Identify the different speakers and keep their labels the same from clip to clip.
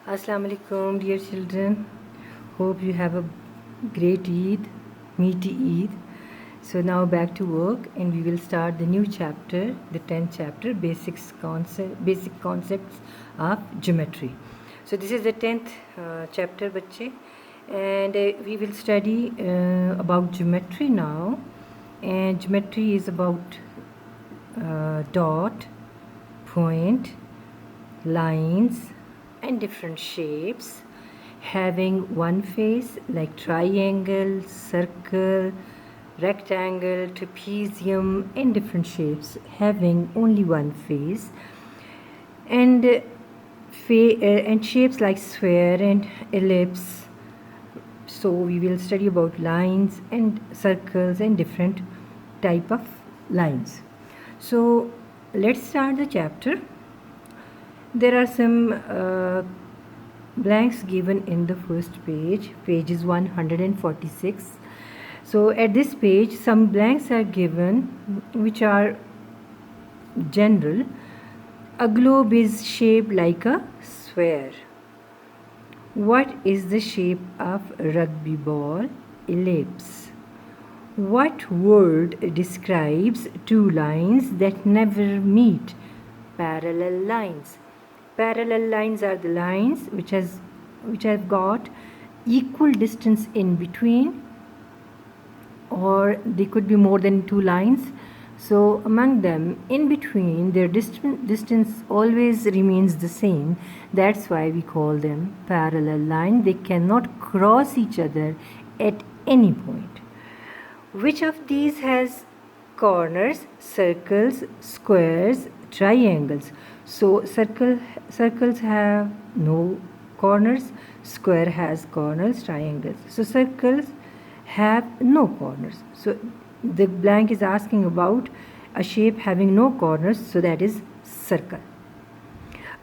Speaker 1: Assalamu alaikum, dear children. Hope you have a great Eid, meaty Eid. So now back to work, and we will start the new chapter, the 10th chapter, basic concepts of geometry. So this is the 10th chapter, bache, and we will study about geometry now. And geometry is about dot, point, lines and different shapes having one face, like triangle, circle, rectangle, trapezium, and different shapes having only one face, and shapes like sphere and ellipse. So we will study about lines and circles and different type of lines. So let's start the chapter. There are some blanks given in the first page. Page is 146. So at this page some blanks are given which are general. A globe is shaped like a sphere. What is the shape of rugby ball? Ellipse. What word describes two lines that never meet? Parallel lines. Parallel lines are the lines which have got equal distance in between, or they could be more than two lines. So among them, in between, their distance always remains the same. That's why we call them parallel line. They cannot cross each other at any point. Which of these has corners? Circles, squares, triangles. So circles have no corners, square has corners, triangles. So circles have no corners. So the blank is asking about a shape having no corners, so that is circle.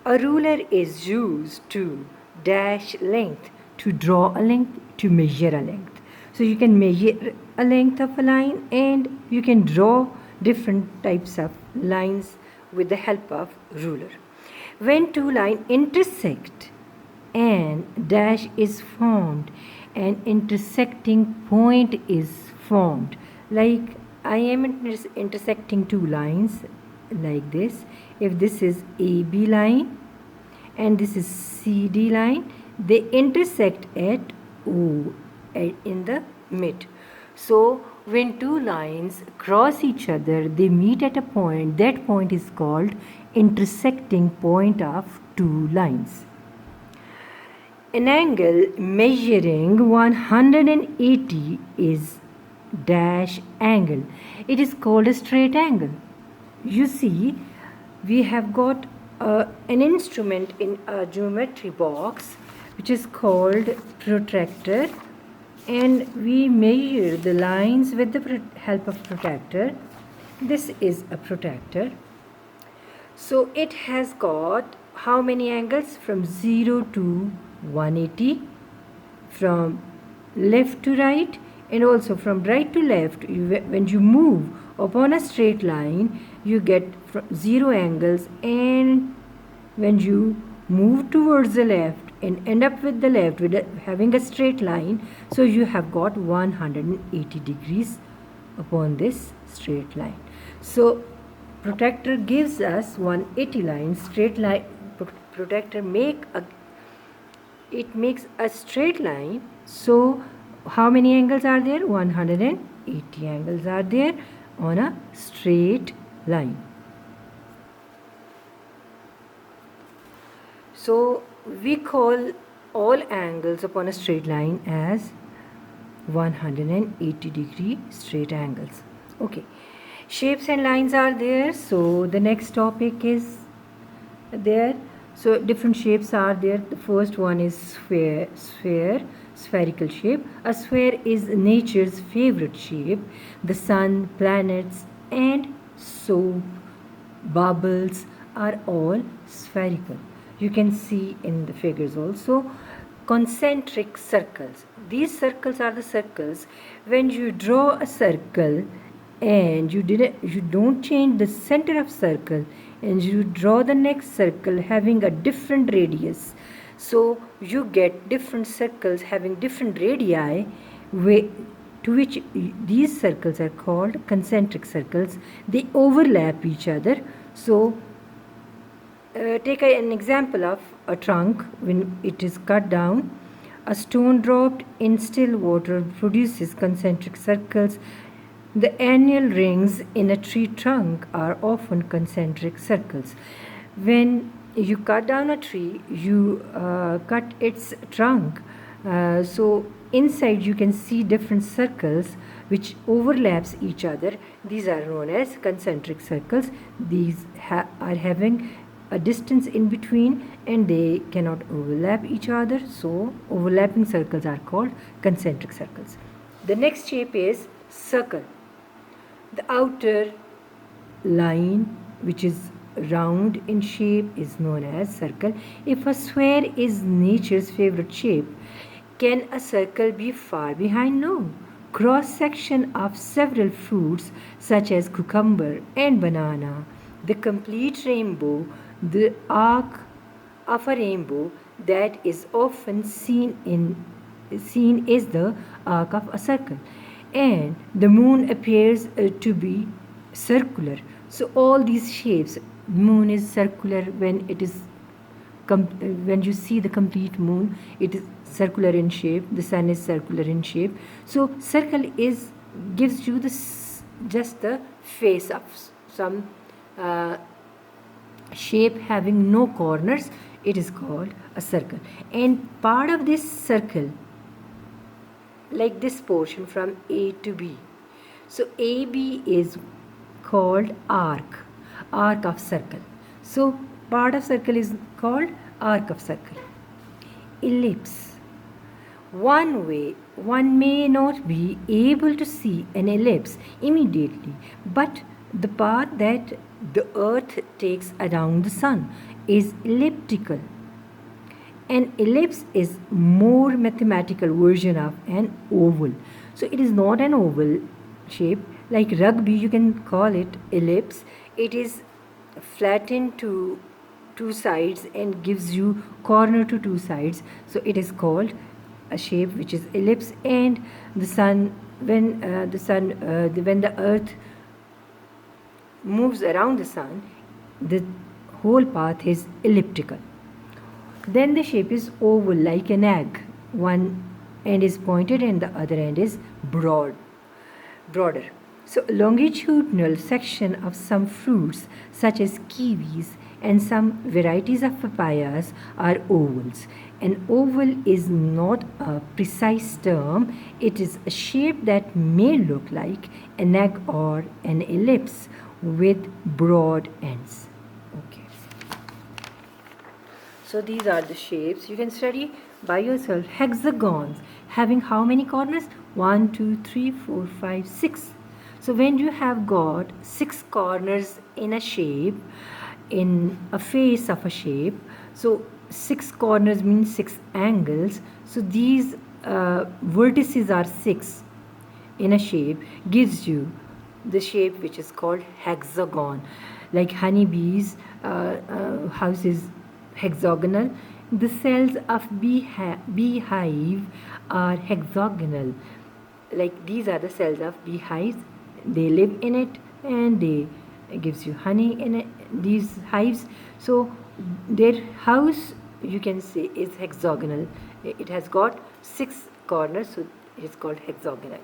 Speaker 1: A ruler is used to dash length, to draw a length, to measure a length. So you can measure a length of a line and you can draw different types of lines with the help of ruler. When two lines intersect and dash is formed, an intersecting point is formed. Like I am intersecting two lines like this. If this is AB line and this is CD line, they intersect at O in the mid. So when two lines cross each other, they meet at a point. That point is called intersecting point of two lines. An angle measuring 180 is dash angle. It is called a straight angle. You see, we have got an instrument in a geometry box which is called protractor, and we measure the lines with the help of protractor. This is a protractor. So it has got how many angles? From 0 to 180, from left to right, and also from right to left. When you move upon a straight line, you get 0 angles, and when you move towards the left and end up with the left with having a straight line, so you have got 180 degrees upon this straight line. So protractor gives us 180 lines. Straight line protractor makes a straight line. So how many angles are there? 180 angles are there on a straight line. So we call all angles upon a straight line as 180 degree straight angles. Okay, shapes and lines are there. So the next topic is there. So different shapes are there. The first one is spherical shape. A sphere is nature's favorite shape. The sun, planets, and soap bubbles are all spherical. You can see in the figures also. Concentric circles. These circles are the circles. When you draw a circle and you don't change the center of circle, and you draw the next circle having a different radius, So you get different circles having different radii, to which these circles are called concentric circles. They overlap each other. So take an example of a trunk. When it is cut down, a stone dropped in still water produces concentric circles. The annual rings in a tree trunk are often concentric circles. When you cut down a tree, you cut its trunk. So inside you can see different circles which overlaps each other. These are known as concentric circles. These are having a distance in between and they cannot overlap each other. So overlapping circles are called concentric circles. The next shape is circle. The outer line, which is round in shape, is known as circle. If a square is nature's favorite shape, can a circle be far behind? No. Cross section of several fruits such as cucumber and banana, the complete rainbow, the arc of a rainbow that is often seen is the arc of a circle, and the moon appears to be circular. So all these shapes, moon is circular when it is when you see the complete moon, it is circular in shape. The sun is circular in shape. So circle gives you just the face of some shape having no corners. It is called a circle. And part of this circle, like this portion from A to B, so AB is called arc of circle. So part of circle is called arc of circle. Ellipse. One may not be able to see an ellipse immediately, but the path that the earth takes around the sun is elliptical. An ellipse is more mathematical version of an oval. So it is not an oval shape. Like rugby, you can call it ellipse. It is flattened to two sides and gives you corner to two sides. So it is called a shape which is ellipse. And the sun, when the earth moves around the sun, the whole path is elliptical. Then the shape is oval, like an egg. One end is pointed and the other end is broader. So longitudinal section of some fruits such as kiwis and some varieties of papayas are ovals. An oval is not a precise term. It is a shape that may look like an egg or an ellipse with broad ends. Okay. So these are the shapes you can study by yourself. Hexagons having how many corners? 1, 2, 3, 4, 5, 6. So when you have got 6 corners in a shape, in a face of a shape, so 6 corners means 6 angles. So these vertices are 6 in a shape, gives you the shape which is called hexagon. Like honeybees house is hexagonal. The cells of beehive are hexagonal. Like these are the cells of beehives. They live in it and they gives you honey in it, these hives. So their house, you can say, is hexagonal. It has got 6 corners, so it's called hexagonal.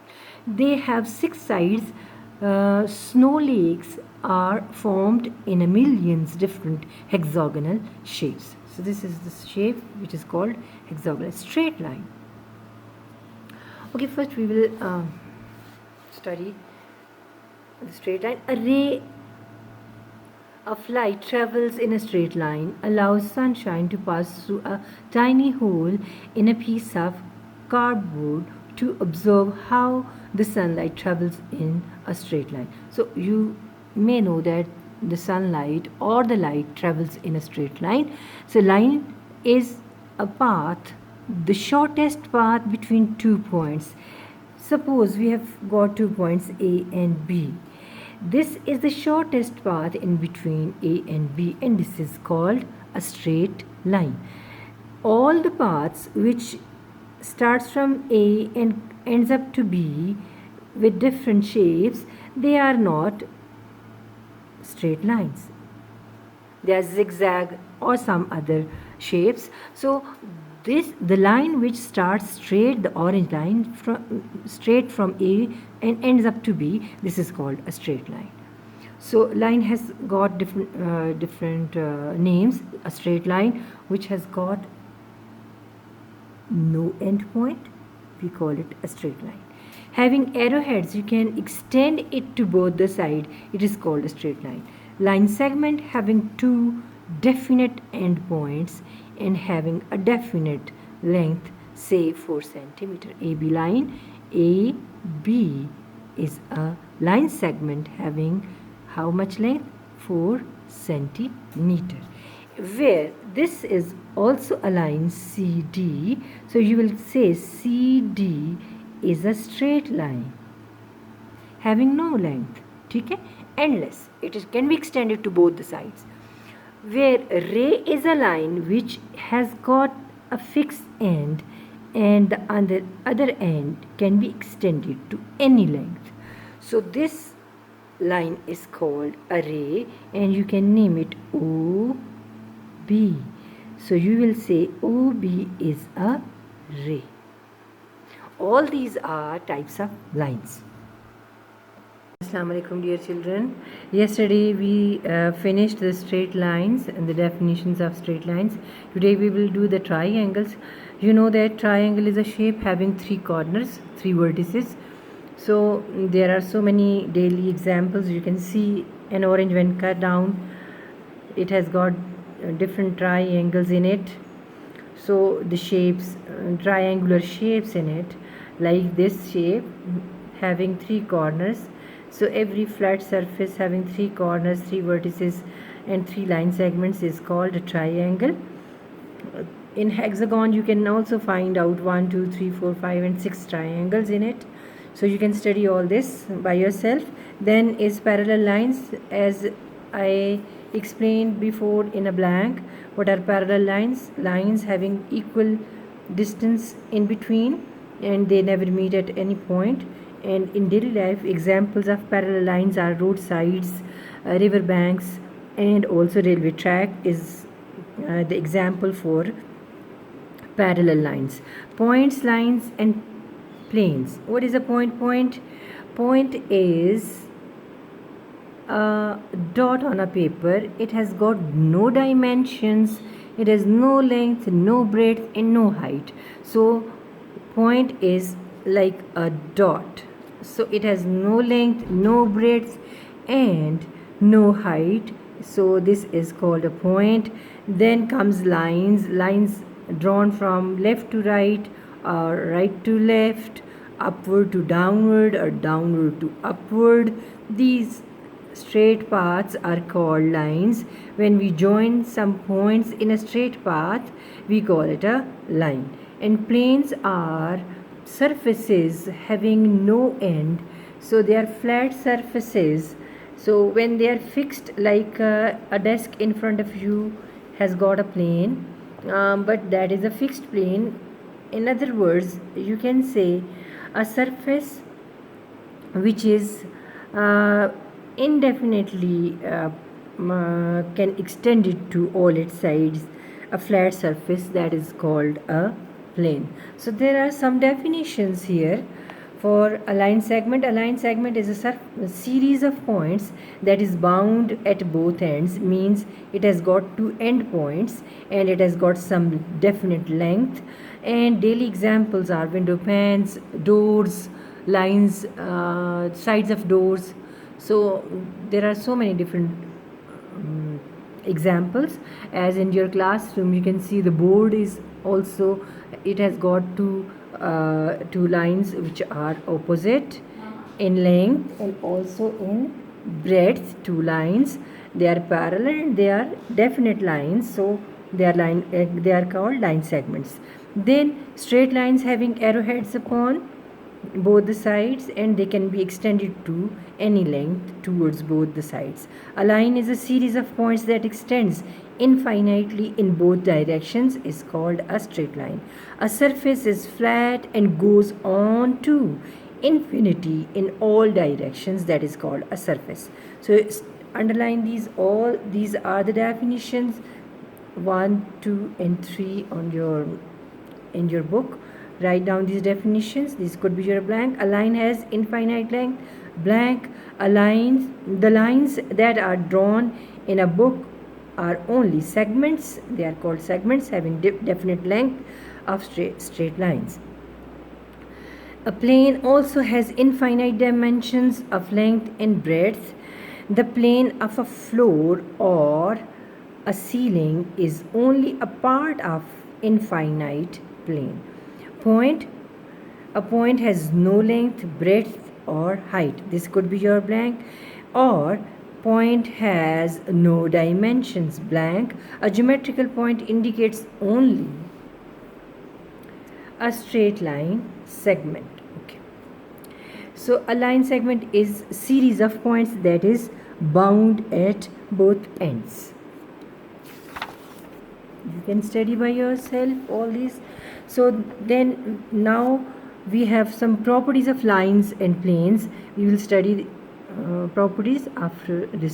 Speaker 1: They have 6 sides. Snow lakes are formed in a millions different hexagonal shapes. So this is the shape which is called hexagonal. Straight line. Okay, first we will study the straight line. A ray of light travels in a straight line, allows sunshine to pass through a tiny hole in a piece of cardboard to observe how the sunlight travels in a straight line. So you may know that the sunlight or the light travels in a straight line. So line is a path, the shortest path between 2 points. Suppose we have got 2 points A and B. This is the shortest path in between A and B, and this is called a straight line. all the paths which starts from A and ends up to B with different shapes, they are not straight lines. They are zigzag or some other shapes. So the line which starts straight, the orange line straight from A and ends up to B, this is called a straight line. So line has got different names. A straight line which has got no end point, we call it a straight line. Having arrowheads, you can extend it to both the side, it is called a straight line. Line segment having two definite endpoints and having a definite length, say 4 centimeter. AB line, AB is a line segment having how much length? 4 centimeter. Where this is also a line CD, so you will say CD is a straight line having no length, okay? Endless. Can be extended to both the sides. Where ray is a line which has got a fixed end and the other end can be extended to any length. So this line is called a ray and you can name it OB. So you will say OB is a ray. All these are types of lines. Assalamu alaikum, dear children. Yesterday we finished the straight lines and the definitions of straight lines. Today we will do the triangles. You know that triangle is a shape having 3 corners, 3 vertices. So there are so many daily examples. You can see an orange when cut down, it has got different triangles in it. So the shapes, triangular shapes in it, like this shape having 3 corners. So every flat surface having 3 corners, 3 vertices and 3 line segments is called a triangle. In hexagon you can also find out 1, 2, 3, 4, 5 and 6 triangles in it. So you can study all this by yourself. Then is parallel lines, as I explained before in a blank. What are parallel lines? Lines having equal distance in between and they never meet at any point. And in daily life, examples of parallel lines are roadsides, river banks, and also railway track is the example for parallel lines. Points, lines, and planes. What is a point? Point is a dot on a paper. It has got no dimensions, it has no length, no breadth, and no height. So point is like a dot. So it has no length, no breadth and no height. So this is called a point. Then comes lines drawn from left to right or right to left, upward to downward or downward to upward. These straight paths are called lines. When we join some points in a straight path, we call it a line. And planes are surfaces having no end, so they are flat surfaces. So when they are fixed, like a desk in front of you has got a plane, but that is a fixed plane. In other words, you can say a surface which is indefinitely can extend it to all its sides, a flat surface, that is called a plane. So there are some definitions here for a line segment. A line segment is a series of points that is bound at both ends, means it has got 2 end points and it has got some definite length. And daily examples are window panes, doors, lines, sides of doors. So there are so many different examples. As in your classroom, you can see the board is also, it has got two lines which are opposite in length and also in breadth. 2 lines, they are parallel and they are definite lines, so they are called line segments. Then straight lines having arrowheads upon both the sides and they can be extended to any length towards both the sides. A line is a series of points that extends infinitely in both directions is called a straight line. A surface is flat and goes on to infinity in all directions, that is called a surface. So underline these, all these are the definitions 1, 2 and 3 on your in your book. Write down these definitions. This could be your blank. A line has infinite length. Blank. The lines that are drawn in a book are only segments. They are called segments having definite length of straight lines. A plane also has infinite dimensions of length and breadth. The plane of a floor or a ceiling is only a part of infinite plane. A point has no length, breadth or height. This could be your blank. Or point has no dimensions, blank. A geometrical point indicates only a straight line segment. Okay. So a line segment is series of points that is bound at both ends. You can study by yourself all these. So then now we have some properties of lines and planes. We will study properties after this.